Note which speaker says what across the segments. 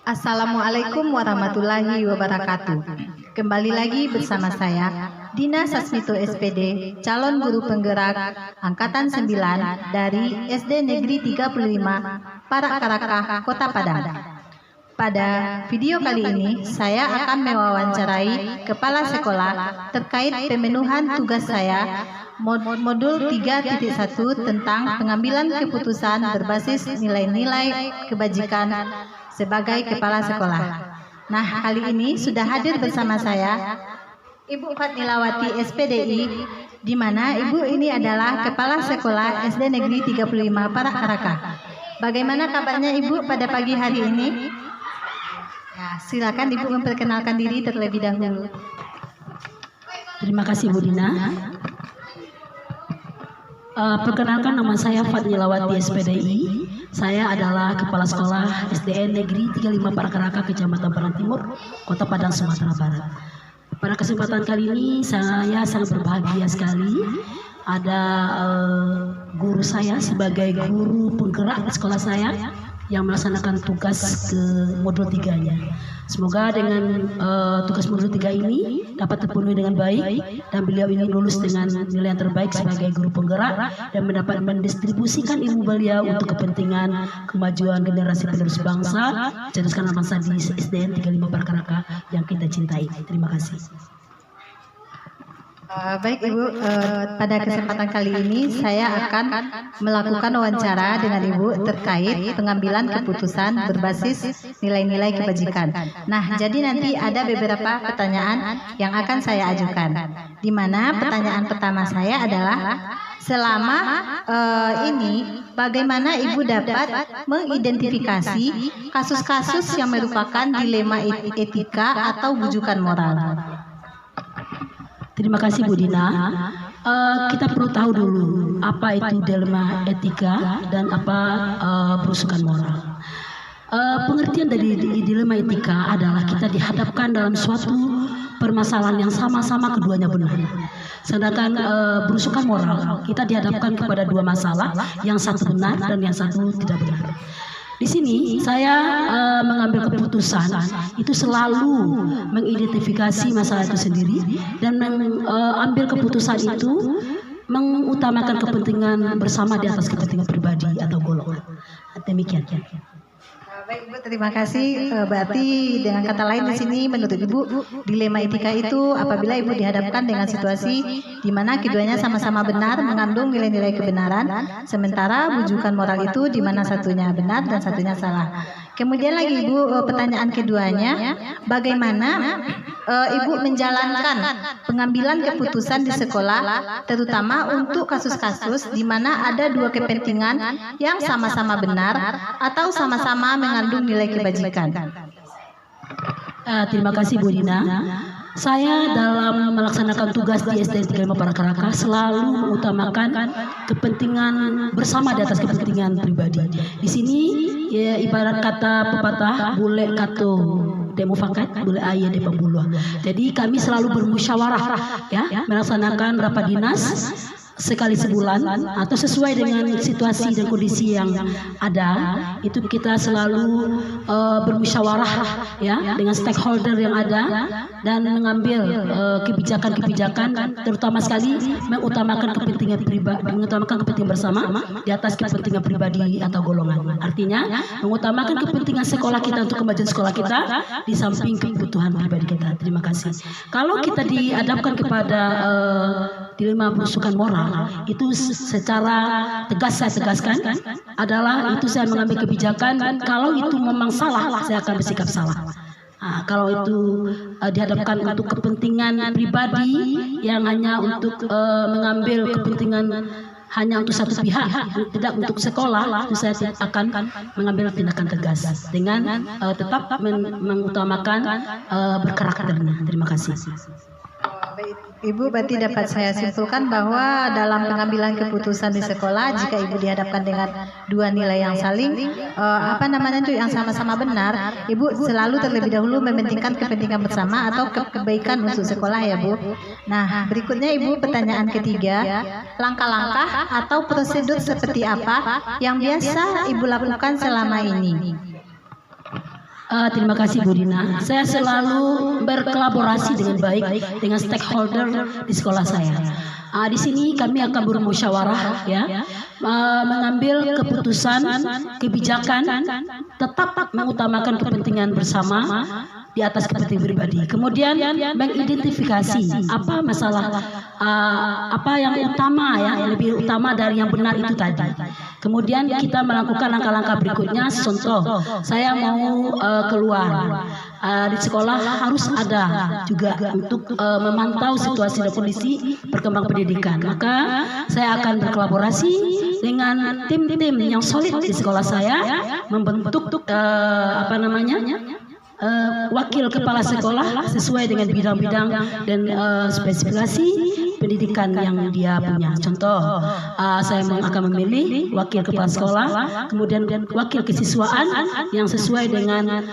Speaker 1: Assalamualaikum warahmatullahi wabarakatuh. Kembali lagi bersama saya, Dina Sasmito SPD, calon guru penggerak Angkatan 9 dari SD Negeri 35 Parakarakah, Kota Padang. Pada video kali ini, saya akan mewawancarai kepala sekolah terkait pemenuhan tugas saya modul 3.1 tentang pengambilan keputusan berbasis nilai-nilai kebajikan sebagai kepala sekolah. Nah, kali ini sudah hadir bersama saya Ibu Fatnilawati SPDI, di mana Ibu ini adalah kepala sekolah SD Negeri 35 Parakarakah. Bagaimana kabarnya Ibu pada pagi hari ini? Ya, silakan Ibu memperkenalkan diri terlebih dahulu.
Speaker 2: Terima kasih Bu Dina. Perkenalkan, nama saya Fatnilawati SPDI. Saya adalah Kepala Sekolah SDN Negeri 35 Parakarakah, Kecamatan Padang Timur, Kota Padang, Sumatera Barat. Pada kesempatan kali ini saya sangat berbahagia sekali ada guru saya sebagai guru penggerak sekolah saya yang melaksanakan tugas ke modul 3-nya. Semoga dengan tugas modul 3 ini dapat terpenuhi dengan baik dan beliau ini lulus dengan nilai yang terbaik sebagai guru penggerak dan mendapat mendistribusikan ilmu beliau untuk kepentingan kemajuan generasi penerus bangsa, mencerdaskan bangsa di SDN 35 Parakarakah yang kita cintai. Terima kasih.
Speaker 1: Baik Ibu, pada kesempatan kali ini saya akan melakukan wawancara dengan Ibu terkait pengambilan keputusan berbasis nilai-nilai kebajikan. Nah, jadi nanti ada beberapa pertanyaan yang akan saya ajukan. Di mana pertanyaan pertama saya adalah, selama ini bagaimana Ibu dapat mengidentifikasi kasus-kasus yang merupakan dilema etika atau bujukan moral?
Speaker 2: Terima kasih Bu Dina. Kita perlu tahu dulu apa itu dilema etika dan apa berusukan moral. Pengertian dari dilema etika adalah kita dihadapkan dalam suatu permasalahan yang sama-sama keduanya benar. Sedangkan berusukan moral, kita dihadapkan kepada dua masalah, yang satu benar dan yang satu tidak benar. Di sini saya mengambil keputusan itu selalu mengidentifikasi masalah itu sendiri dan mengambil keputusan itu mengutamakan kepentingan bersama di atas kepentingan pribadi atau golongan. Demikian.
Speaker 1: Baik Ibu, terima kasih. Berarti dengan kata lain di sini menurut Ibu, dilema etika itu apabila Ibu dihadapkan dengan situasi di mana keduanya sama-sama benar, mengandung nilai-nilai kebenaran, sementara bujukan moral itu di mana satunya benar dan satunya salah. Kemudian lagi Ibu, pertanyaan keduanya, bagaimana Ibu menjalankan pengambilan keputusan di sekolah, terutama untuk kasus-kasus di mana ada dua kepentingan yang sama-sama benar atau sama-sama mengandung nilai kebajikan?
Speaker 2: Terima kasih Bu Dina. Saya dalam melaksanakan tugas di SD 35 Parakarakah selalu mengutamakan kepentingan bersama di atas kepentingan pribadi. Di sini ya, ibarat kata pepatah, bule kato demo fakat, bule ayah de pembuluh. Jadi kami selalu bermusyawarah ya, melaksanakan rapat dinas sekali sebulan atau sesuai dengan situasi dan kondisi yang ada. Itu kita selalu bermusyawarah ya dengan stakeholder yang ada dan mengambil kebijakan-kebijakan, terutama sekali mengutamakan kepentingan pribadi, mengutamakan kepentingan bersama di atas kepentingan pribadi atau golongan. Artinya mengutamakan kepentingan sekolah kita untuk kemajuan sekolah kita di samping kebutuhan pribadi kita. Terima kasih. Kalau kita dihadapkan kepada dilema berusukan moral, itu secara tegas saya tegaskan adalah itu saya mengambil kebijakan kalau itu memang salah saya akan bersikap salah. Kalau itu dihadapkan untuk kepentingan pribadi yang hanya untuk mengambil kepentingan hanya untuk satu pihak, tidak untuk sekolah, itu saya akan mengambil tindakan tegas dengan tetap mengutamakan berkarakternya. Terima kasih.
Speaker 1: Ibu, berarti dapat saya simpulkan bahwa dalam pengambilan keputusan di sekolah, jika Ibu dihadapkan dengan dua nilai yang saling yang sama-sama benar, Ibu selalu terlebih dahulu mementingkan kepentingan bersama atau kebaikan untuk sekolah ya Bu. Nah, berikutnya Ibu, pertanyaan ketiga, langkah-langkah atau prosedur seperti apa yang biasa Ibu lakukan selama ini?
Speaker 2: Terima kasih Bu Dina. Saya selalu berkolaborasi dengan baik dengan stakeholder di sekolah saya. Di sini kami akan bermusyawarah, ya, mengambil keputusan, kebijakan, tetap mengutamakan kepentingan bersama di atas kepentingan pribadi. Kemudian mengidentifikasi apa masalah, apa yang utama, ya, yang lebih utama dari yang benar itu tadi. Kemudian kita melakukan langkah-langkah berikutnya. Contoh, saya mau keluar di sekolah, harus ada juga untuk memantau situasi dan kondisi perkembangan pendidikan. Maka saya akan berkolaborasi dengan tim-tim yang solid di sekolah saya, membentuk wakil kepala sekolah sesuai dengan bidang-bidang dan spesifikasi pendidikan yang dia punya. Contoh, saya akan memilih wakil kepala sekolah, kemudian wakil kesiswaan yang sesuai dengan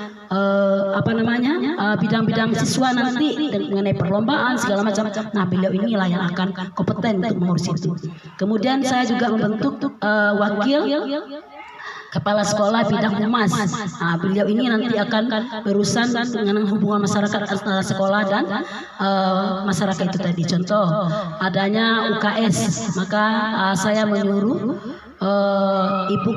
Speaker 2: bidang-bidang siswa nanti mengenai perlombaan segala macam. Nah, beliau inilah yang akan kompeten untuk mengurus itu. Kemudian saya juga membentuk wakil kepala sekolah bidang humas. Beliau ini nanti akan berurusan dengan hubungan masyarakat antara sekolah dan masyarakat itu tadi. Contoh, adanya UKS, maka saya menyuruh ibu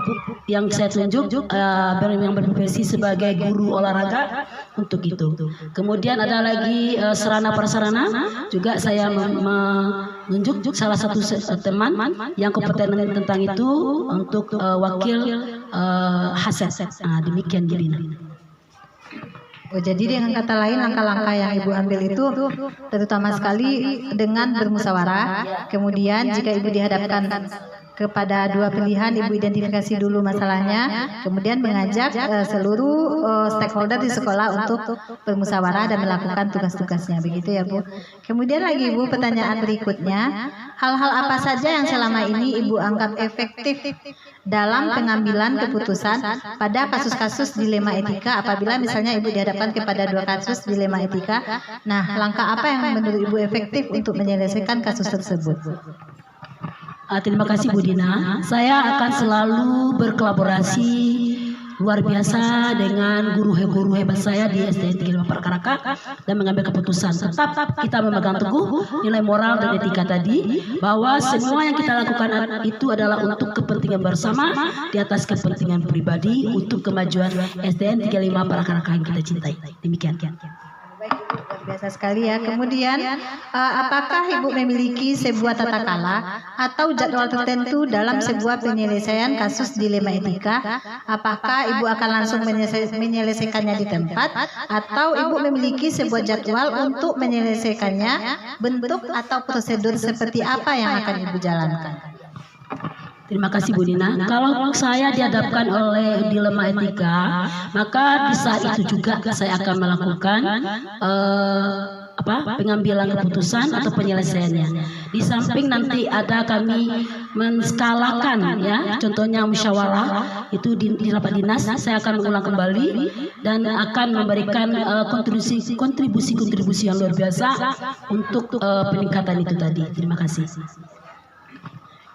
Speaker 2: yang saya tunjuk yang berprofesi sebagai guru olahraga untuk itu. Kemudian ada lagi sarana prasarana, juga saya menunjuk salah satu teman yang kompeten tentang itu untuk wakil haset. Demikian Gilina.
Speaker 1: Jadi dengan kata lain, langkah-langkah yang Ibu ambil itu terutama sekali dengan bermusyawarah. Kemudian jika Ibu dihadapkan kepada dua pilihan, Ibu identifikasi dulu masalahnya, kemudian mengajak seluruh stakeholder di sekolah untuk bermusyawarah dan melakukan tugas-tugasnya. Begitu ya Bu. Kemudian lagi Ibu, pertanyaan berikutnya, hal-hal apa saja yang selama ini Ibu anggap efektif dalam pengambilan keputusan pada kasus-kasus dilema etika, apabila misalnya Ibu dihadapkan kepada dua kasus dilema etika. Nah, langkah apa yang menurut Ibu efektif untuk menyelesaikan kasus tersebut?
Speaker 2: Terima kasih Bu Dina. Saya akan selalu berkolaborasi luar biasa dengan guru hebat saya di SDN 35 Parakaraka dan mengambil keputusan. Tetap kita memegang teguh nilai moral dan etika tadi, bahwa semua yang kita lakukan itu adalah untuk kepentingan bersama di atas kepentingan pribadi untuk kemajuan SDN 35 Parakaraka yang kita cintai. Demikian.
Speaker 1: Baik Ibu, luar biasa sekali ya. Kemudian apakah Ibu memiliki sebuah tata kala atau jadwal tertentu dalam sebuah penyelesaian kasus dilema etika? Apakah Ibu akan langsung menyelesaikannya di tempat, atau Ibu memiliki sebuah jadwal untuk menyelesaikannya? Bentuk atau prosedur seperti apa yang akan Ibu jalankan?
Speaker 2: Terima kasih Bu Dina. Kalau saya dihadapkan oleh dilema etika, maka di saat itu juga saya akan melakukan pengambilan keputusan atau penyelesaiannya. Di samping nanti ada kami menskalakan, ya, contohnya musyawarah itu di rapat dinas, saya akan mengulang kembali dan akan memberikan kontribusi yang luar biasa untuk peningkatan itu tadi. Terima kasih.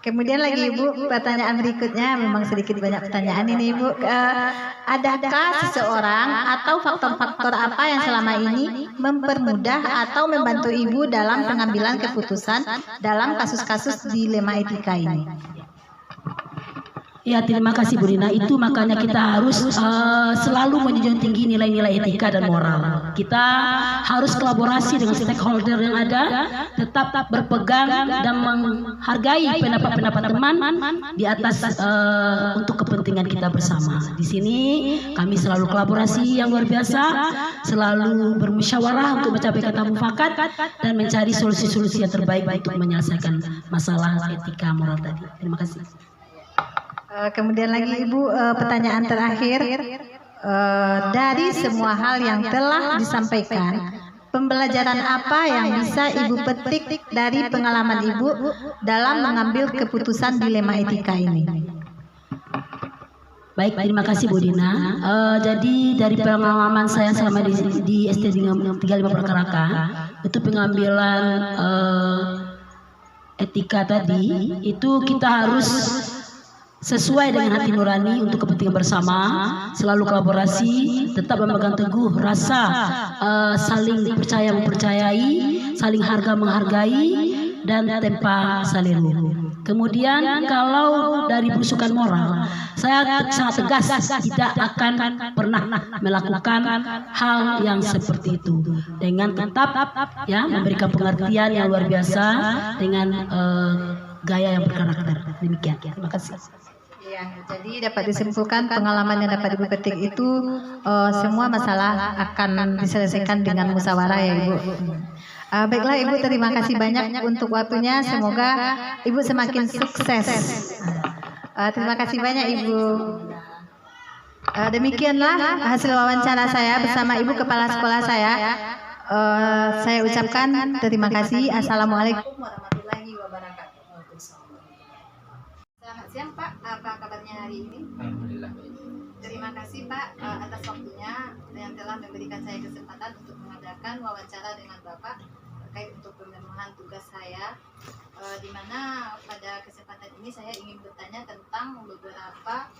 Speaker 1: Kemudian lagi Ibu, pertanyaan berikutnya, memang sedikit banyak pertanyaan ini Ibu. Adakah seseorang atau faktor-faktor apa yang selama ini mempermudah atau membantu Ibu dalam pengambilan keputusan dalam kasus-kasus dilema etika ini?
Speaker 2: Ya, terima kasih Bu Dina. Itu makanya kita harus selalu menjunjung tinggi nilai-nilai etika dan moral. Kita harus kolaborasi dengan stakeholder yang ada, tetap berpegang dan menghargai pendapat-pendapat teman di atas untuk kepentingan kita bersama. Di sini kami selalu kolaborasi yang luar biasa, selalu bermusyawarah untuk mencapai kata mufakat dan mencari solusi-solusi yang terbaik untuk menyelesaikan masalah etika moral tadi. Terima kasih.
Speaker 1: Kemudian lagi Ibu, pertanyaan terakhir, dari semua hal yang telah disampaikan, pembelajaran apa yang bisa Ibu petik dari pengalaman Ibu dalam mengambil keputusan dilema etika ini?
Speaker 2: Baik, terima kasih Bu Dina. Jadi dari pengalaman saya selama di SD 35 Parakaraka, itu pengambilan etika tadi, itu kita harus sesuai dengan hati nurani untuk kepentingan bersama, selalu kolaborasi, tetap memegang teguh rasa saling percaya mempercayai, saling harga menghargai, dan tanpa saliru. Kemudian kalau dari belusukan moral, saya sangat tegas tidak akan pernah melakukan hal yang seperti itu, dengan tetap ya memberikan pengertian yang luar biasa dengan gaya yang berkarakter. Demikian. Terima kasih.
Speaker 1: Ya, jadi dapat disimpulkan pengalaman yang dapat Ibu petik itu semua masalah akan diselesaikan dengan musyawarah ya Ibu. Baiklah Ibu, terima kasih banyak untuk waktunya. Semoga Ibu semakin sukses. Terima kasih banyak Ibu. Demikianlah hasil wawancara saya bersama Ibu Kepala Sekolah saya. Saya ucapkan terima kasih. Assalamualaikum warahmatullahi wabarakatuh. Selamat siang Pak, apa kabarnya hari ini?
Speaker 3: Alhamdulillah baik.
Speaker 1: Terima kasih Pak atas waktunya yang telah memberikan saya kesempatan untuk mengadakan wawancara dengan Bapak terkait untuk pemenuhan tugas saya, di mana pada kesempatan ini saya ingin bertanya tentang beberapa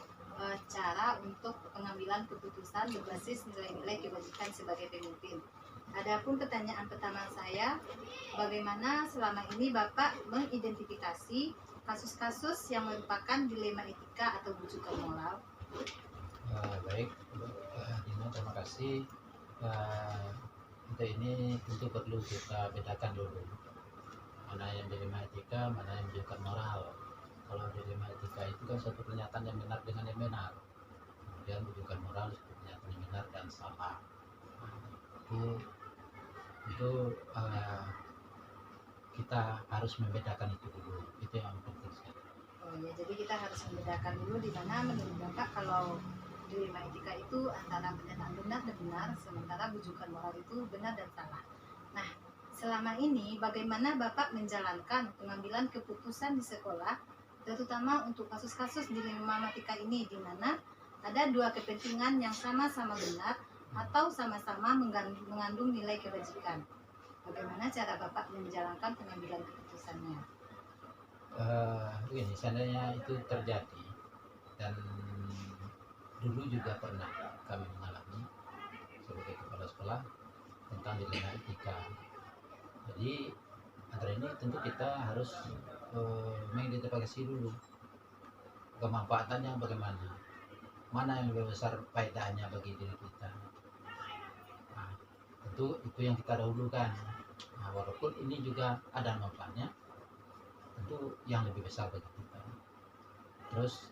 Speaker 1: cara untuk pengambilan keputusan berbasis nilai-nilai kebajikan sebagai pemimpin. Adapun pertanyaan pertama saya, bagaimana selama ini Bapak mengidentifikasi kasus-kasus yang merupakan dilema etika atau bujukan moral?
Speaker 3: Baik, Dino, terima kasih. Untuk ini tentu perlu kita bedakan dulu mana yang dilema etika, mana yang bujukan moral. Kalau dilema etika itu kan suatu pernyataan yang benar dengan yang benar, kemudian bujukan moral suatu pernyataan yang benar dan salah. Itu kita harus membedakan itu dulu, itu yang penting sekali.
Speaker 1: Oh ya, jadi kita harus membedakan dulu di mana menurut Bapak kalau dilema etika itu antara pernyataan benar dan benar, sementara bujukan moral itu benar dan salah. Nah, selama ini bagaimana Bapak menjalankan pengambilan keputusan di sekolah, terutama untuk kasus-kasus dilema etika ini, di mana ada dua kepentingan yang sama-sama benar atau sama-sama mengandung nilai kebajikan. Bagaimana cara Bapak menjalankan pengambilan keputusannya?
Speaker 3: Begini, seandainya itu terjadi, dan dulu juga pernah kami mengalami sebagai kepala sekolah tentang dilema etika. Jadi antara ini tentu kita harus mengidentifikasi dulu kemanfaatannya bagaimana, mana yang lebih besar faedahnya bagi diri kita. Nah, tentu itu yang kita dahulukan. Nah, walaupun ini juga ada manfaatnya, tentu yang lebih besar bagi kita. Terus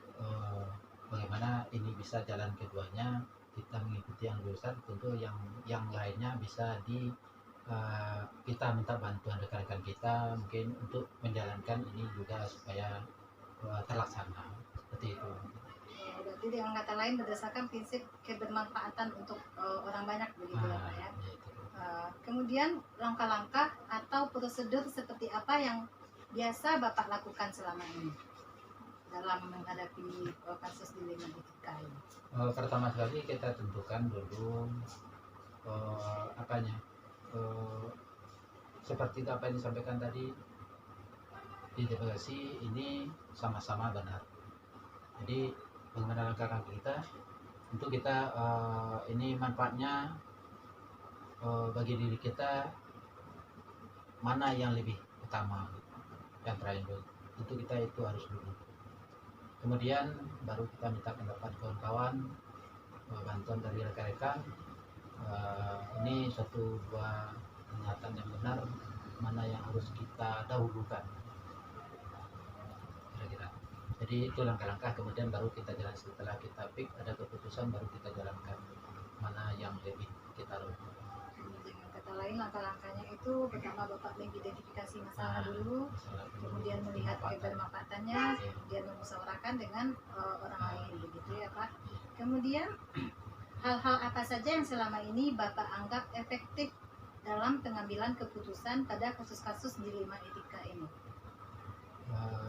Speaker 3: bagaimana ini bisa jalan keduanya, kita mengikuti yang lebih besar, tentu yang lainnya bisa kita minta bantuan rekan-rekan kita mungkin untuk menjalankan ini juga supaya terlaksana seperti itu.
Speaker 1: Berarti dengan kata lain berdasarkan prinsip kebermanfaatan untuk orang banyak begitu ya Pak ya. Kemudian langkah-langkah atau prosedur seperti apa yang biasa Bapak lakukan selama ini dalam menghadapi kasus dilema etika ini?
Speaker 3: Pertama sekali kita tentukan dulu seperti apa yang disampaikan tadi, identifikasi ini sama-sama benar. Jadi bagaimana langkah-langkah kita untuk kita ini manfaatnya bagi diri kita, mana yang lebih utama, yang terakhir itu kita itu harus dulu. Kemudian baru kita minta pendapat kawan-kawan, bantuan dari rekan-rekan. Ini suatu dua pernyataan yang benar, mana yang harus kita dahulukan, kira-kira. Jadi itu langkah-langkah, kemudian baru kita jalan. Setelah kita pick ada keputusan, baru kita jalankan mana yang lebih kita lakukan.
Speaker 1: Dengan kata lain, langkah-langkahnya itu pertama Bapak mengidentifikasi masalah dulu, kemudian melihat kebermanfaatannya, kemudian memusyawarahkan dengan orang lain, begitu ya Pak. Kemudian hal-hal apa saja yang selama ini Bapak anggap efektif dalam pengambilan keputusan pada kasus-kasus dilema etika ini?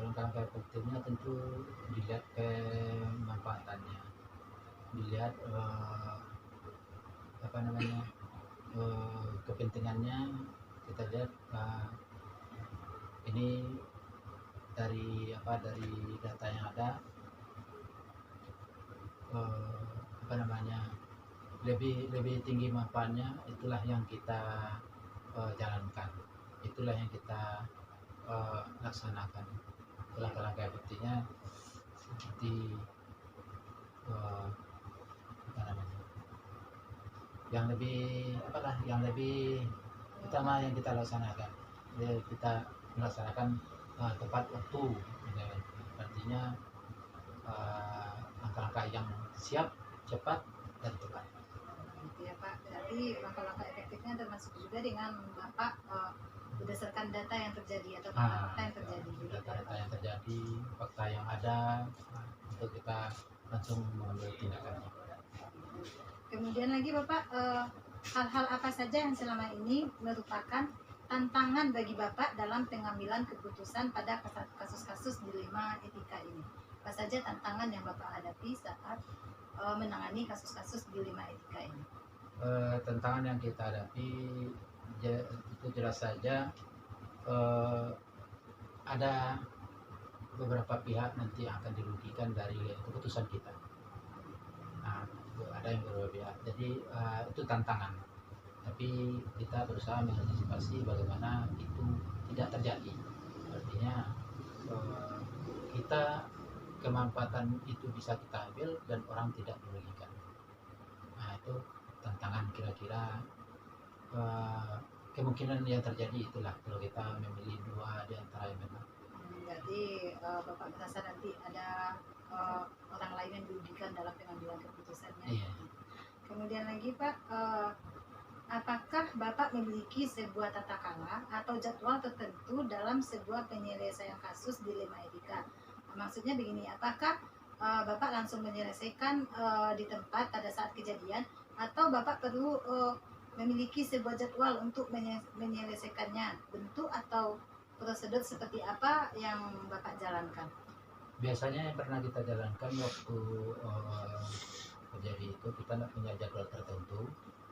Speaker 3: Langkah-langkah efektifnya tentu dilihat kemanfaatannya, dilihat kepentingannya. Kita lihat ini dari data yang ada, lebih tinggi manfaatnya, itulah yang kita jalankan, itulah yang kita laksanakan. Langkah-langkah efektifnya seperti apa namanya, yang lebih utama yang kita laksanakan. Jadi kita melaksanakan tepat waktu, ya. Artinya langkah-langkah yang siap, cepat, dan tepat.
Speaker 1: Ya Pak, berarti langkah-langkah efektifnya termasuk juga dengan Bapak berdasarkan data yang terjadi atau fakta yang terjadi.
Speaker 3: Data-data yang terjadi, fakta yang ada, untuk kita langsung mengambil tindakannya.
Speaker 1: Kemudian lagi Bapak, hal-hal apa saja yang selama ini merupakan tantangan bagi Bapak dalam pengambilan keputusan pada kasus-kasus dilema etika ini? Apa saja tantangan yang Bapak hadapi saat menangani kasus-kasus dilema etika ini?
Speaker 3: Tantangan yang kita hadapi itu jelas saja ada beberapa pihak nanti akan dirugikan dari keputusan kita. Nah, ada yang beberapa pihak. Jadi itu tantangan. Tapi kita berusaha mengantisipasi bagaimana itu tidak terjadi. Artinya kita kemanfaatan itu bisa kita ambil dan orang tidak dirugikan. Nah, itu tantangan kira-kira kemungkinan yang terjadi itulah kalau kita memilih dua di antara yang benar.
Speaker 1: Berarti Bapak merasa nanti ada orang lain yang dirugikan dalam pengambilan keputusannya.
Speaker 3: Iya.
Speaker 1: Kemudian lagi Pak, apakah Bapak memiliki sebuah tata cara atau jadwal tertentu dalam sebuah penyelesaian kasus dilema etika? Maksudnya begini, apakah Bapak langsung menyelesaikan di tempat pada saat kejadian, atau Bapak perlu memiliki sebuah jadwal untuk menyelesaikannya? Bentuk atau prosedur seperti apa yang Bapak jalankan?
Speaker 3: Biasanya yang pernah kita jalankan waktu terjadi itu, kita tidak punya jadwal tertentu,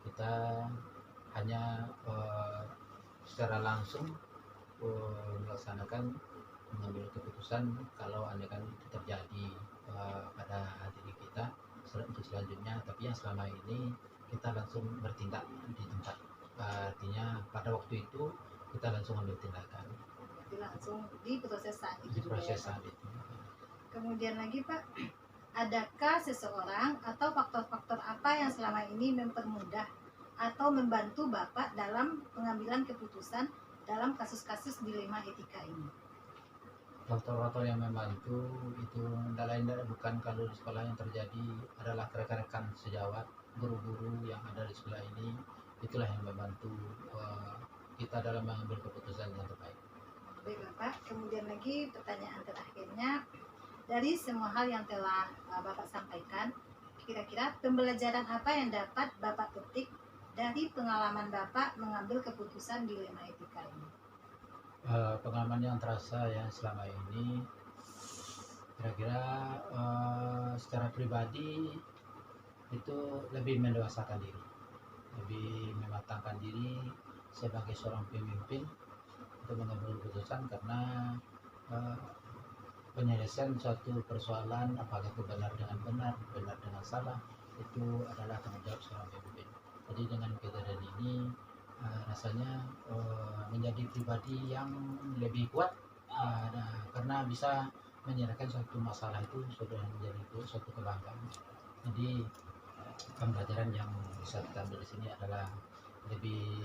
Speaker 3: kita hanya secara langsung melaksanakan, mengambil keputusan kalau andaikan itu terjadi pada diri kita untuk selanjutnya. Tapi yang selama ini kita langsung bertindak di tempat, artinya pada waktu itu kita langsung ambil tindakan.
Speaker 1: Berarti langsung di proses saat itu.
Speaker 3: Di proses saat itu.
Speaker 1: Kemudian lagi Pak, adakah seseorang atau faktor-faktor apa yang selama ini mempermudah atau membantu Bapak dalam pengambilan keputusan dalam kasus-kasus dilema etika ini?
Speaker 3: Faktor-faktor yang membantu itu tidak lain bukan kalau di sekolah yang terjadi adalah rekan-rekan sejawat, guru-guru yang ada di sekolah ini. Itulah yang membantu kita dalam mengambil keputusan yang terbaik.
Speaker 1: Baik Bapak, kemudian lagi pertanyaan terakhirnya, dari semua hal yang telah Bapak sampaikan, kira-kira pembelajaran apa yang dapat Bapak petik dari pengalaman Bapak mengambil keputusan dilema etika ini?
Speaker 3: Pengalaman yang terasa ya selama ini, kira-kira secara pribadi itu lebih mendewasakan diri, lebih mematangkan diri sebagai seorang pemimpin untuk mengambil keputusan, karena penyelesaian suatu persoalan, apakah itu benar dengan benar, benar dengan salah, itu adalah tanggung jawab seorang pemimpin. Jadi dengan kejadian ini rasanya menjadi pribadi yang lebih kuat, karena bisa menyelesaikan suatu masalah itu sudah menjadi suatu kebanggaan. Jadi pembelajaran yang bisa kita ambil di sini adalah lebih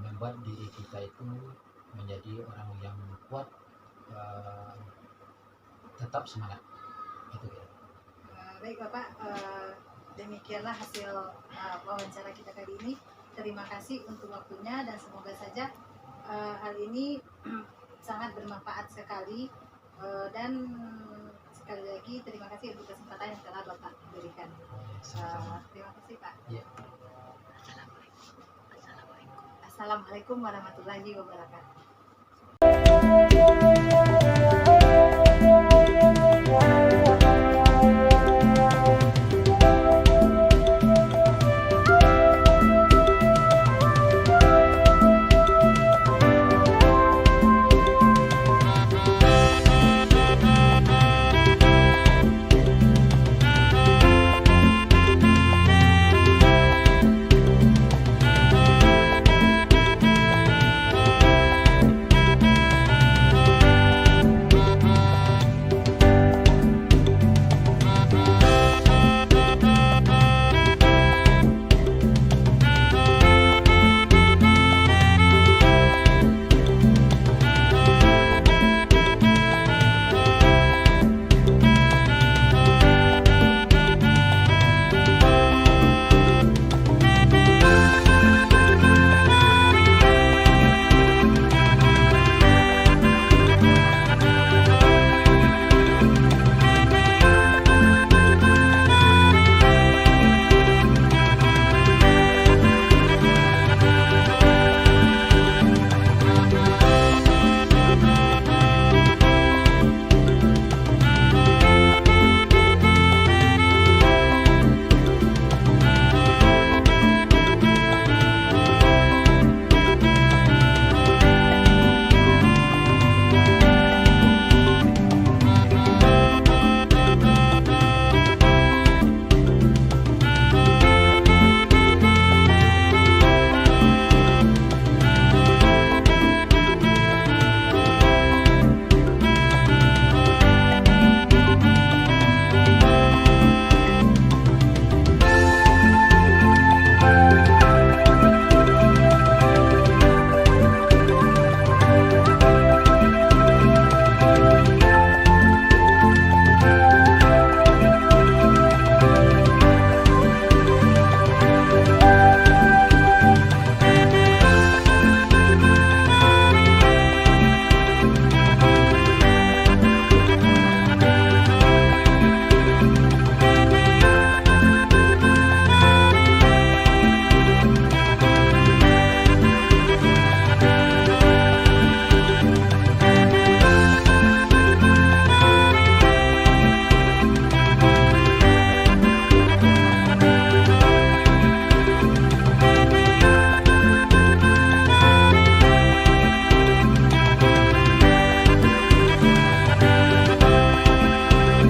Speaker 3: membuat diri kita itu menjadi orang yang kuat, tetap semangat. Itu ya.
Speaker 1: Baik Bapak, demikianlah hasil wawancara kita kali ini. Terima kasih untuk waktunya dan semoga saja hal ini sangat bermanfaat sekali, dan sekali lagi terima kasih untuk kesempatan yang telah Bapak berikan. Terima kasih Pak.
Speaker 3: Ya.
Speaker 1: Assalamualaikum warahmatullahi wabarakatuh.